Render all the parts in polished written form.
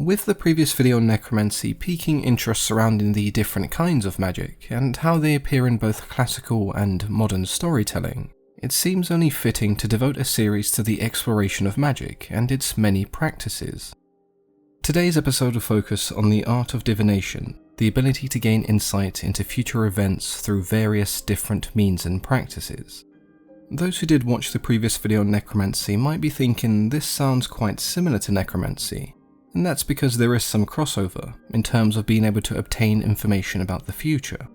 With the previous video on necromancy piquing interest surrounding the different kinds of magic and how they appear in both classical and modern storytelling, it seems only fitting to devote a series to the exploration of magic and its many practices. Today's episode will focus on the art of divination, the ability to gain insight into future events through various different means and practices. Those who did watch the previous video on necromancy might be thinking this sounds quite similar to necromancy, and that's because there is some crossover in terms of being able to obtain information about the future.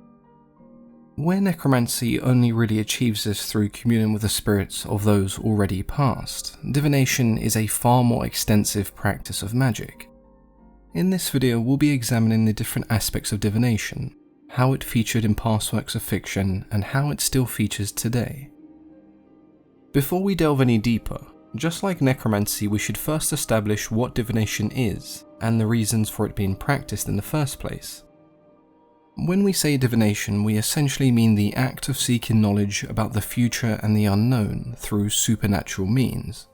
Where necromancy only really achieves this through communion with the spirits of those already past, divination is a far more extensive practice of magic. In this video we'll be examining the different aspects of divination, how it featured in past works of fiction, and how it still features today. Before we delve any deeper, just like necromancy, we should first establish what divination is, and the reasons for it being practiced in the first place. When we say divination, we essentially mean the act of seeking knowledge about the future and the unknown through supernatural means.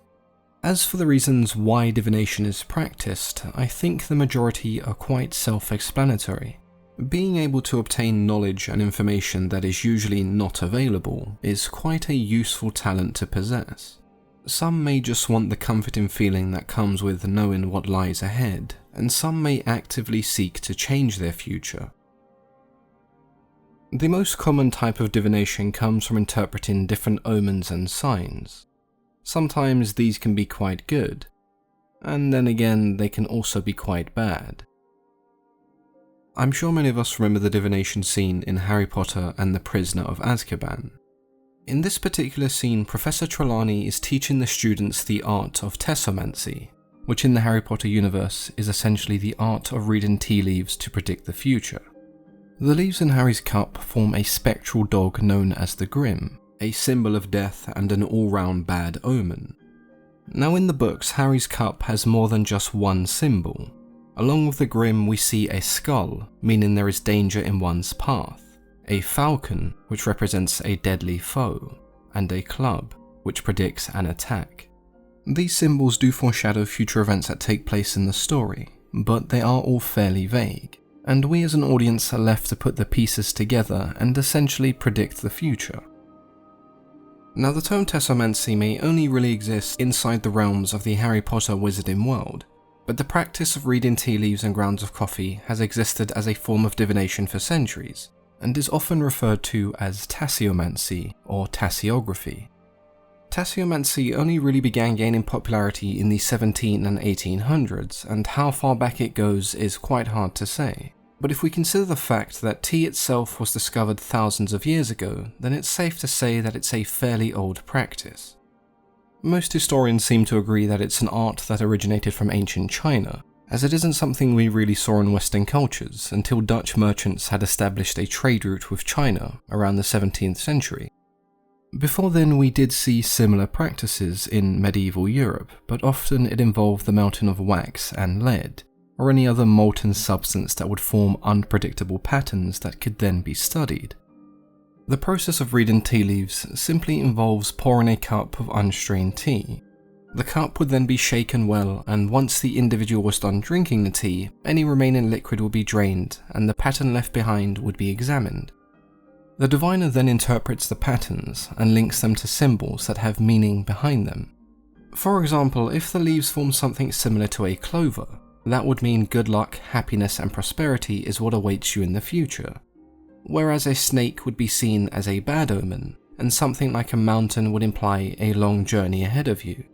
As for the reasons why divination is practiced, I think the majority are quite self-explanatory. Being able to obtain knowledge and information that is usually not available is quite a useful talent to possess. Some may just want the comforting feeling that comes with knowing what lies ahead, and some may actively seek to change their future. The most common type of divination comes from interpreting different omens and signs. Sometimes these can be quite good, and then again they can also be quite bad. I'm sure many of us remember the divination scene in Harry Potter and the Prisoner of Azkaban. In this particular scene, Professor Trelawney is teaching the students the art of Tasseomancy, which in the Harry Potter universe is essentially the art of reading tea leaves to predict the future. The leaves in Harry's cup form a spectral dog known as the Grim, a symbol of death and an all-round bad omen. Now in the books, Harry's cup has more than just one symbol. Along with the Grim we see a skull, meaning there is danger in one's path, a falcon, which represents a deadly foe, and a club, which predicts an attack. These symbols do foreshadow future events that take place in the story, but they are all fairly vague, and we as an audience are left to put the pieces together and essentially predict the future. Now the term Tasseomancy may only really exist inside the realms of the Harry Potter wizarding world, but the practice of reading tea leaves and grounds of coffee has existed as a form of divination for centuries, and is often referred to as Tasseomancy or Tasseography. Tasseomancy only really began gaining popularity in the 17 and 1800s, and how far back it goes is quite hard to say. But if we consider the fact that tea itself was discovered thousands of years ago, then it's safe to say that it's a fairly old practice. Most historians seem to agree that it's an art that originated from ancient China, as it isn't something we really saw in Western cultures until Dutch merchants had established a trade route with China around the 17th century. Before then we did see similar practices in medieval Europe, but often it involved the melting of wax and lead, or any other molten substance that would form unpredictable patterns that could then be studied. The process of reading tea leaves simply involves pouring a cup of unstrained tea. The cup would then be shaken well, and once the individual was done drinking the tea, any remaining liquid would be drained and the pattern left behind would be examined. The diviner then interprets the patterns and links them to symbols that have meaning behind them. For example, if the leaves form something similar to a clover, that would mean good luck, happiness and prosperity is what awaits you in the future. Whereas a snake would be seen as a bad omen, and something like a mountain would imply a long journey ahead of you.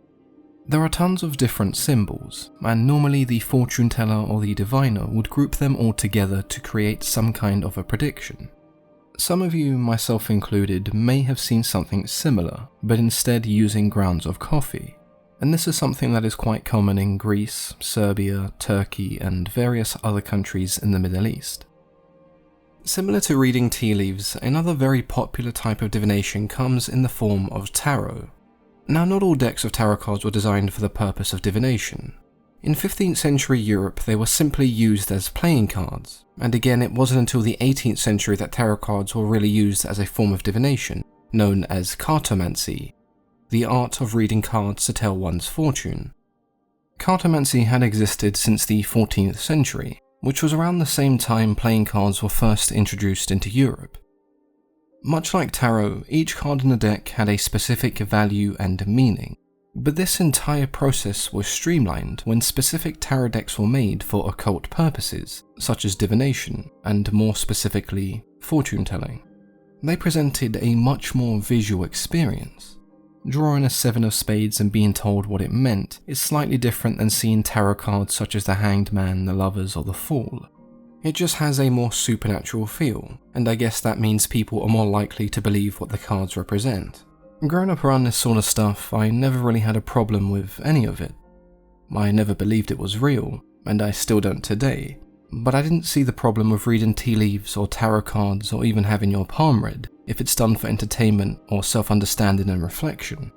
There are tons of different symbols, and normally the fortune teller or the diviner would group them all together to create some kind of a prediction. Some of you, myself included, may have seen something similar, but instead using grounds of coffee, and this is something that is quite common in Greece, Serbia, Turkey, and various other countries in the Middle East. Similar to reading tea leaves, another very popular type of divination comes in the form of tarot. Now, not all decks of tarot cards were designed for the purpose of divination. In 15th century Europe, they were simply used as playing cards, and again it wasn't until the 18th century that tarot cards were really used as a form of divination, known as cartomancy, the art of reading cards to tell one's fortune. Cartomancy had existed since the 14th century, which was around the same time playing cards were first introduced into Europe. Much like tarot, each card in the deck had a specific value and meaning, but this entire process was streamlined when specific tarot decks were made for occult purposes, such as divination, and more specifically, fortune-telling. They presented a much more visual experience. Drawing a 7 of spades and being told what it meant is slightly different than seeing tarot cards such as the Hanged Man, the Lovers, or the Fool. It just has a more supernatural feel, and I guess that means people are more likely to believe what the cards represent. Growing up around this sort of stuff, I never really had a problem with any of it. I never believed it was real, and I still don't today, but I didn't see the problem with reading tea leaves or tarot cards or even having your palm read if it's done for entertainment or self-understanding and reflection.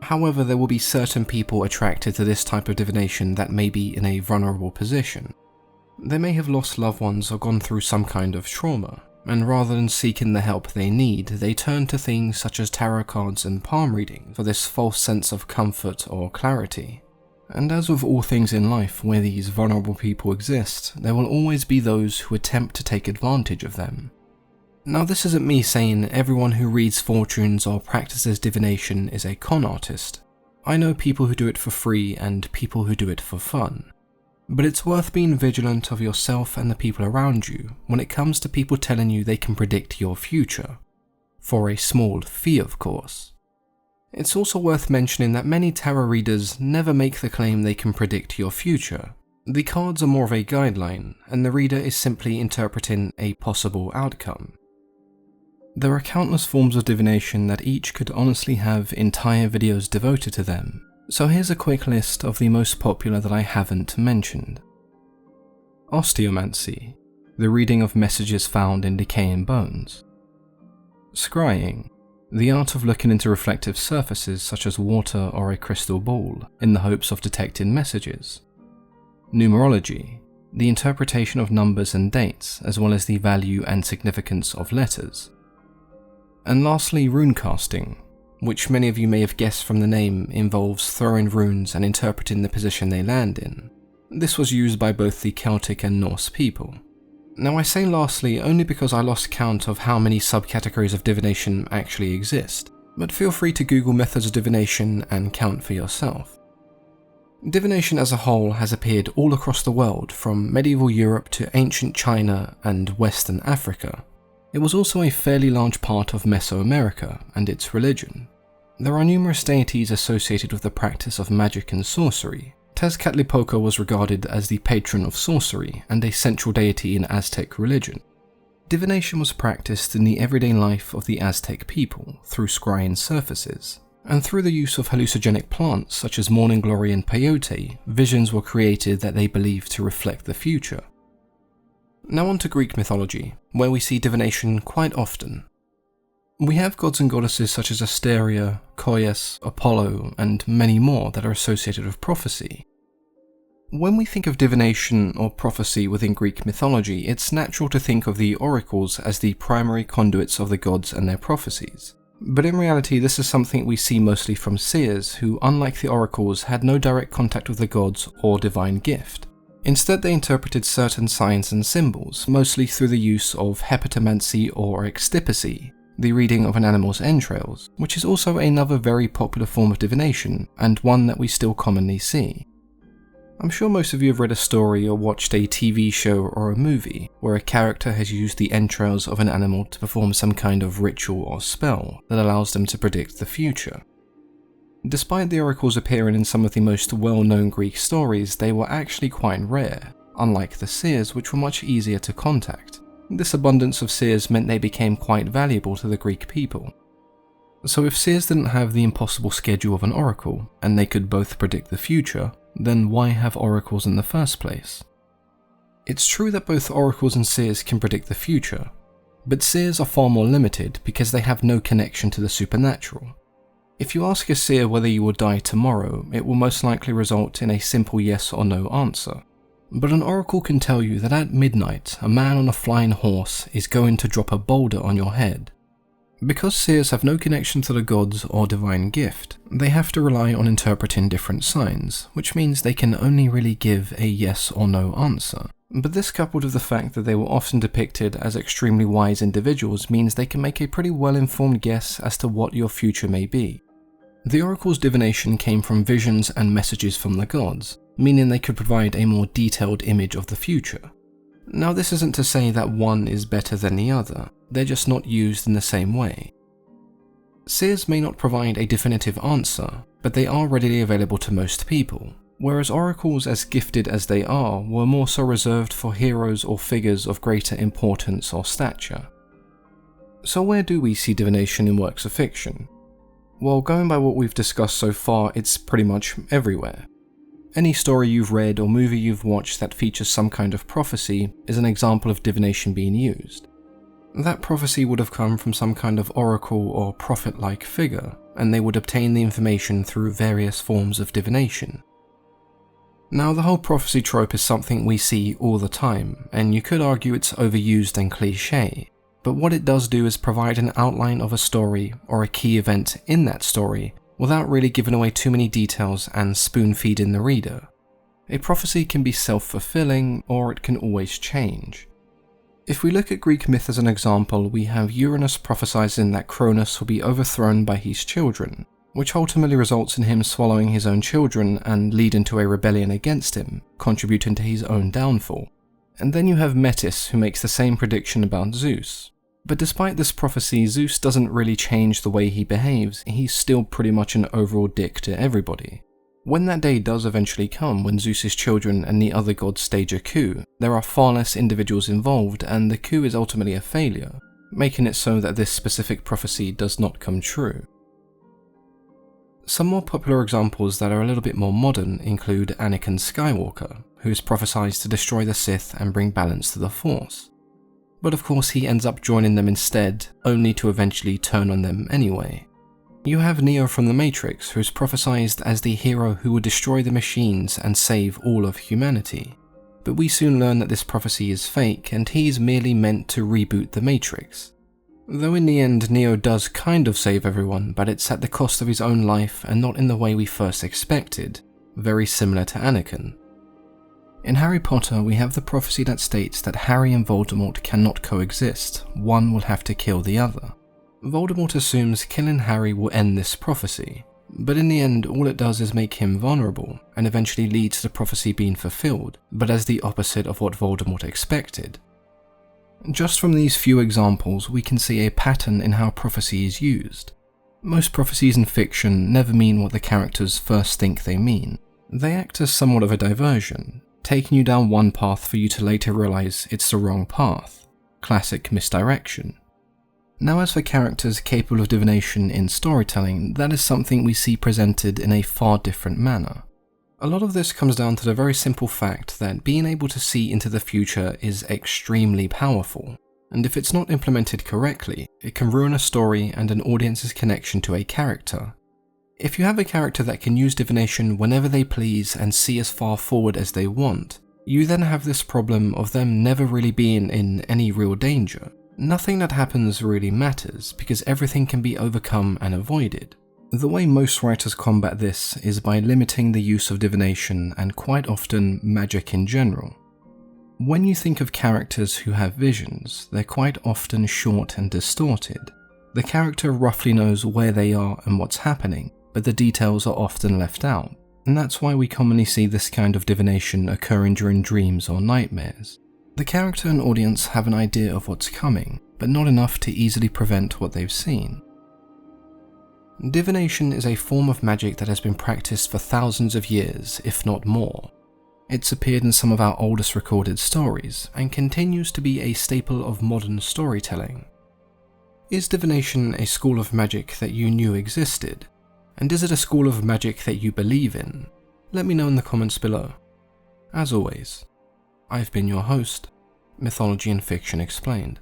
However, there will be certain people attracted to this type of divination that may be in a vulnerable position. They may have lost loved ones or gone through some kind of trauma, and rather than seeking the help they need, they turn to things such as tarot cards and palm reading for this false sense of comfort or clarity. And as with all things in life where these vulnerable people exist, there will always be those who attempt to take advantage of them. Now, this isn't me saying everyone who reads fortunes or practices divination is a con artist. I know people who do it for free and people who do it for fun. But it's worth being vigilant of yourself and the people around you when it comes to people telling you they can predict your future. For a small fee, of course. It's also worth mentioning that many tarot readers never make the claim they can predict your future. The cards are more of a guideline, and the reader is simply interpreting a possible outcome. There are countless forms of divination that each could honestly have entire videos devoted to them. So here's a quick list of the most popular that I haven't mentioned. Osteomancy, the reading of messages found in decaying bones. Scrying, the art of looking into reflective surfaces such as water or a crystal ball in the hopes of detecting messages. Numerology, the interpretation of numbers and dates as well as the value and significance of letters. And lastly, rune casting, which many of you may have guessed from the name involves throwing runes and interpreting the position they land in. This was used by both the Celtic and Norse people. Now I say lastly only because I lost count of how many subcategories of divination actually exist, but feel free to Google methods of divination and count for yourself. Divination as a whole has appeared all across the world, from medieval Europe to ancient China and Western Africa. It was also a fairly large part of Mesoamerica and its religion. There are numerous deities associated with the practice of magic and sorcery. Tezcatlipoca was regarded as the patron of sorcery and a central deity in Aztec religion. Divination was practiced in the everyday life of the Aztec people through scrying surfaces, and through the use of hallucinogenic plants such as morning glory and peyote, visions were created that they believed to reflect the future. Now on to Greek mythology, where we see divination quite often. We have gods and goddesses such as Asteria, Koios, Apollo, and many more that are associated with prophecy. When we think of divination or prophecy within Greek mythology, it's natural to think of the oracles as the primary conduits of the gods and their prophecies. But in reality, this is something we see mostly from seers who, unlike the oracles, had no direct contact with the gods or divine gift. Instead, they interpreted certain signs and symbols, mostly through the use of hepatomancy or extipacy, the reading of an animal's entrails, which is also another very popular form of divination, and one that we still commonly see. I'm sure most of you have read a story or watched a TV show or a movie where a character has used the entrails of an animal to perform some kind of ritual or spell that allows them to predict the future. Despite the oracles appearing in some of the most well-known Greek stories, they were actually quite rare, unlike the seers, which were much easier to contact. This abundance of seers meant they became quite valuable to the Greek people. So if seers didn't have the impossible schedule of an oracle, and they could both predict the future, then why have oracles in the first place? It's true that both oracles and seers can predict the future, but seers are far more limited because they have no connection to the supernatural. If you ask a seer whether you will die tomorrow, it will most likely result in a simple yes or no answer. But an oracle can tell you that at midnight, a man on a flying horse is going to drop a boulder on your head. Because seers have no connection to the gods or divine gift, they have to rely on interpreting different signs, which means they can only really give a yes or no answer. But this, coupled with the fact that they were often depicted as extremely wise individuals, means they can make a pretty well-informed guess as to what your future may be. The oracle's divination came from visions and messages from the gods, meaning they could provide a more detailed image of the future. Now, this isn't to say that one is better than the other, they're just not used in the same way. Seers may not provide a definitive answer, but they are readily available to most people, whereas oracles, as gifted as they are, were more so reserved for heroes or figures of greater importance or stature. So where do we see divination in works of fiction? Well, going by what we've discussed so far, it's pretty much everywhere. Any story you've read or movie you've watched that features some kind of prophecy is an example of divination being used. That prophecy would have come from some kind of oracle or prophet-like figure, and they would obtain the information through various forms of divination. Now, the whole prophecy trope is something we see all the time, and you could argue it's overused and cliché, but what it does do is provide an outline of a story or a key event in that story without really giving away too many details and spoon-feeding the reader. A prophecy can be self-fulfilling, or it can always change. If we look at Greek myth as an example, we have Uranus prophesizing that Cronus will be overthrown by his children, which ultimately results in him swallowing his own children and leading to a rebellion against him, contributing to his own downfall. And then you have Metis, who makes the same prediction about Zeus. But despite this prophecy, Zeus doesn't really change the way he behaves, he's still pretty much an overall dick to everybody. When that day does eventually come, when Zeus's children and the other gods stage a coup, there are far less individuals involved, and the coup is ultimately a failure, making it so that this specific prophecy does not come true. Some more popular examples that are a little bit more modern include Anakin Skywalker, who is prophesied to destroy the Sith and bring balance to the Force. But of course he ends up joining them instead, only to eventually turn on them anyway. You have Neo from The Matrix, who is prophesied as the hero who would destroy the machines and save all of humanity. But we soon learn that this prophecy is fake, and he is merely meant to reboot the Matrix. Though in the end Neo does kind of save everyone, but it's at the cost of his own life and not in the way we first expected, very similar to Anakin. In Harry Potter, we have the prophecy that states that Harry and Voldemort cannot coexist, one will have to kill the other. Voldemort assumes killing Harry will end this prophecy, but in the end all it does is make him vulnerable, and eventually leads to the prophecy being fulfilled, but as the opposite of what Voldemort expected. Just from these few examples, we can see a pattern in how prophecy is used. Most prophecies in fiction never mean what the characters first think they mean. They act as somewhat of a diversion, taking you down one path for you to later realize it's the wrong path. Classic misdirection. Now, as for characters capable of divination in storytelling, that is something we see presented in a far different manner. A lot of this comes down to the very simple fact that being able to see into the future is extremely powerful, and if it's not implemented correctly, it can ruin a story and an audience's connection to a character. If you have a character that can use divination whenever they please and see as far forward as they want, you then have this problem of them never really being in any real danger. Nothing that happens really matters, because everything can be overcome and avoided. The way most writers combat this is by limiting the use of divination and quite often magic in general. When you think of characters who have visions, they're quite often short and distorted. The character roughly knows where they are and what's happening, but the details are often left out, and that's why we commonly see this kind of divination occurring during dreams or nightmares. The character and audience have an idea of what's coming, but not enough to easily prevent what they've seen. Divination is a form of magic that has been practiced for thousands of years, if not more. It's appeared in some of our oldest recorded stories, and continues to be a staple of modern storytelling. Is divination a school of magic that you knew existed? And is it a school of magic that you believe in? Let me know in the comments below. As always, I've been your host, Mythology and Fiction Explained.